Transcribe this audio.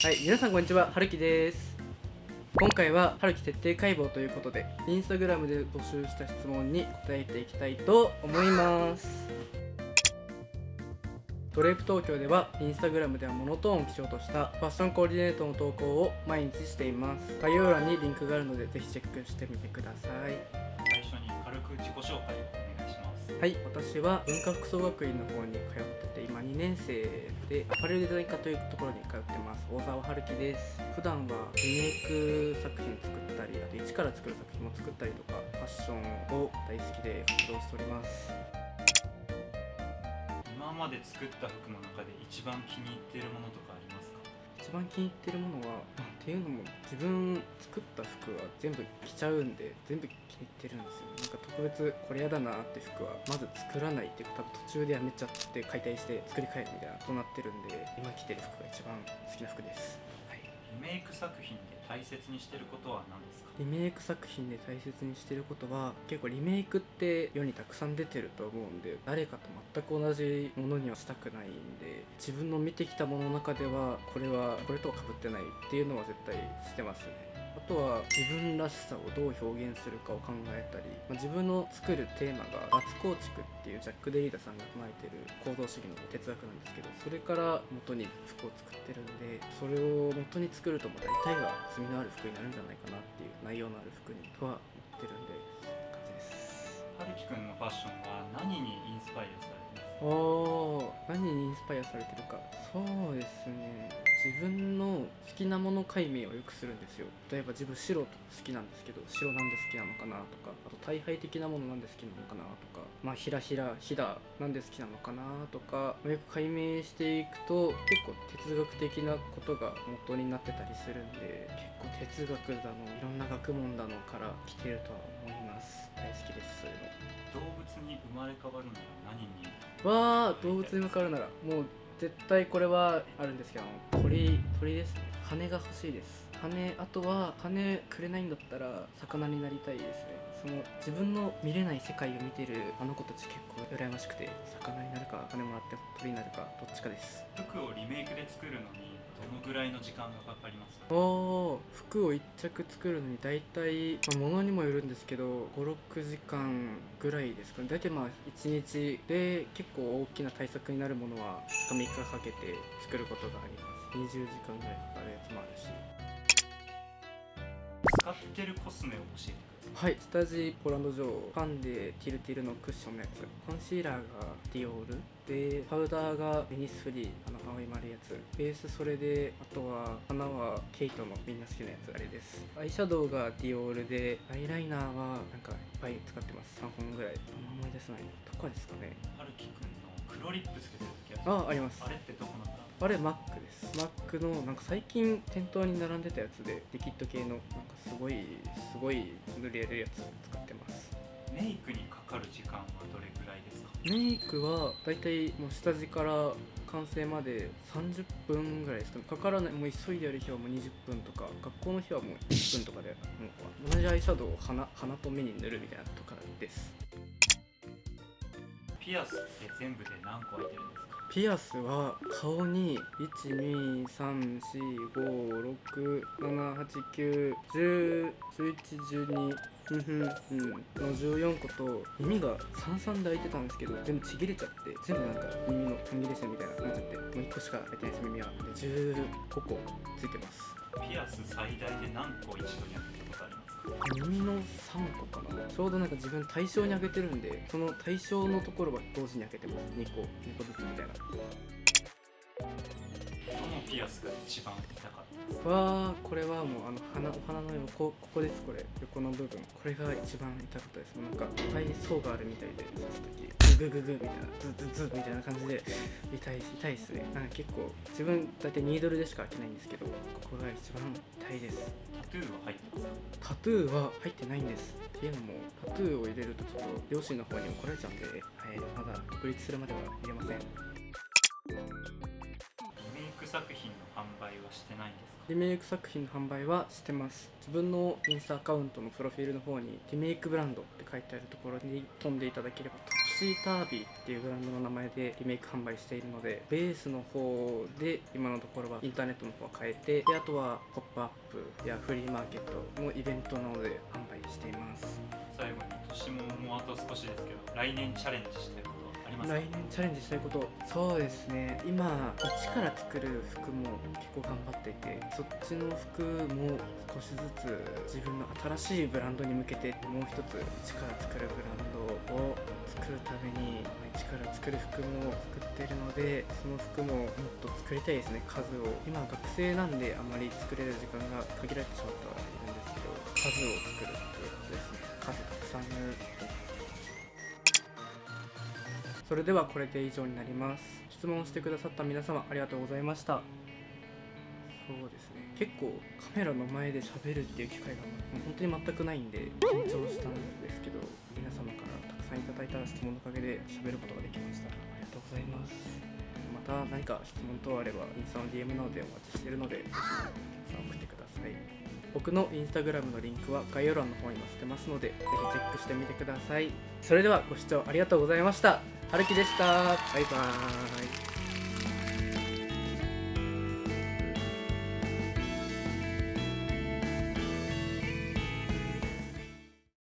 はい、皆さんこんにちは、はるきです。今回ははるき徹底解剖ということで、インスタグラムで募集した質問に答えていきたいと思います。ドレープ東京ではインスタグラムではモノトーンを基調としたファッションコーディネートの投稿を毎日しています。概要欄にリンクがあるのでぜひチェックしてみてください。最初に軽く自己紹介をお願いします。はい、私は文化服装学院の方に通ってて今2年生でアパレルデザイン科というところに通ってます。大沢春樹です。普段はリメイク作品作ったり、あと一から作る作品も作ったりとか、ファッションを大好きで活動しております。今まで作った服の中で一番気に入っているものとかありますか？一番気に入ってるものは、っていうのも自分作った服は全部着ちゃうんで全部気に入ってるんですよ。なんか特別これやだなって服はまず作らないっていうか、多分途中でやめちゃって解体して作り変えるみたいなとなってるんで、今着てる服が一番好きな服です。はい、リメイク作品で大切にしていることは何ですか？リメイク作品で大切にしてることは、結構リメイクって世にたくさん出てると思うんで、誰かと全く同じものにはしたくないんで、自分の見てきたものの中ではこれとは被ってないっていうのは絶対してますね。あとは自分らしさをどう表現するかを考えたり、自分の作るテーマが脱構築っていうジャック・デリーダさんが唱えてる構造主義の哲学なんですけど、それから元に服を作ってるんで、それを元に作るともう大体が罪のある服になるんじゃないかなっていう内容のある服にとは思ってるんで、そんな感じです。はるきくんのファッションは何にインスパイアされてますか？何にインスパイアされてるか、そうですね、自分の好きなもの解明をよくするんですよ。例えば自分白好きなんですけど、白なんで好きなのかなとか、あと大敗的なものなんで好きなのかなとか、ひらひらひだなんで好きなのかなとか、よく解明していくと結構哲学的なことが元になってたりするんで、結構哲学だのいろんな学問だのから来てるとは思います。大好きです、そういうの。動物に生まれ変わるなら何に？動物に向かうならもう絶対これはあるんですけど、鳥ですね。羽が欲しいです。あとは羽くれないんだったら魚になりたいですね。その自分の見れない世界を見てるあの子たち結構羨ましくて、魚になるか羽もらって鳥になるかどっちかです。服をリメイクで作るのにどのぐらいの時間がかかりますか？服を1着作るのに大体、物にもよるんですけど5、6時間ぐらいですかね。大体1日で結構大きな対策になるものは2日3日かけて作ることがあります。20時間ぐらいかかるやつもあるし。使ってるコスメを教えてください。はい、下地ポランドジョー、ファンデティルティルのクッションのやつ、コンシーラーがディオールで、パウダーがベニスフリー、青い丸いやつ、ベースそれで、あとは花はケイトのみんな好きなやつ、あれです。アイシャドウがディオールで、アイライナーはなんかいっぱい使ってます。3本ぐらい。思い出せないとかですかね。はるきくんの黒リップつけてる時あります。あれってどこのブランド？あれマックです。マックのなんか最近店頭に並んでたやつで、リキッド系のなんかすごい塗れるやつ使ってます。メイクにかかる時間はどれぐらいですか？メイクはだいたいもう下地から完成まで30分ぐらいですかね。かからない、もう急いでやる日はもう20分とか、学校の日はもう1分とかでもう同じアイシャドウを鼻と目に塗るみたいなとかです。ピアスって全部で何個開いてるんですか？ピアスは顔に123456789101112の14個と、耳が33で開いてたんですけど全部ちぎれちゃって、全部なんか耳の半切れ線みたいななっちゃって、もう1個しか開いてないです。耳はで15個ついてます。ピアス最大で何個一度に開けたことありますか？耳の3個かな。ちょうどなんか自分対象に開けてるんで、その対象のところは同時に開けてます。2個ずつみたいな。どのピアスが一番痛かったですか？これはもうお花の横、ここです。これ横の部分、これが一番痛かったです。なんかいっぱい層があるみたいで、刺す時ググググみたいな、ズズズみたいな感じで痛いですね。なんか結構自分大体ニードルでしか開けないんですけど、ここが一番痛いです。タトゥーは入ってますか？タトゥーは入ってないんです。っていうのもタトゥーを入れるとちょっと両親の方に怒られちゃうんで、まだ独立するまでは入れません。リメイク作品の販売はしてないんですか？リメイク作品の販売はしてます。自分のインスタアカウントのプロフィールの方にリメイクブランドって書いてあるところに飛んでいただければとシータービーっていうブランドの名前でリメイク販売しているので、ベースの方で今のところはインターネットの方は変えて、であとはポップアップやフリーマーケットのイベントなどで販売しています。最後に年ももうあと少しですけど、来年チャレンジしてることありますか？来年チャレンジしたいこと、そうですね、今一から作る服も結構頑張っていて、そっちの服も少しずつ自分の新しいブランドに向けてもう一つ一から作るブランドを作るために一から作る服も作っているので、その服ももっと作りたいですね。数を今学生なんであまり作れる時間が限られてしまってはいるんですけど、数を作るっていうことですね。数たくさん縫う。それではこれで以上になります。質問してくださった皆様ありがとうございました。そうですね、結構カメラの前で喋るっていう機会が本当に全くないんで緊張したんですけど、皆様からたくさんいただいた質問のおかげで喋ることができました。ありがとうございます。また何か質問等あればインスタの DM などでお待ちしているので、ぜひたくさん送ってください。僕のインスタグラムのリンクは概要欄の方に載せてますので、ぜひチェックしてみてください。それではご視聴ありがとうございました。はるきでした。バイバーイ。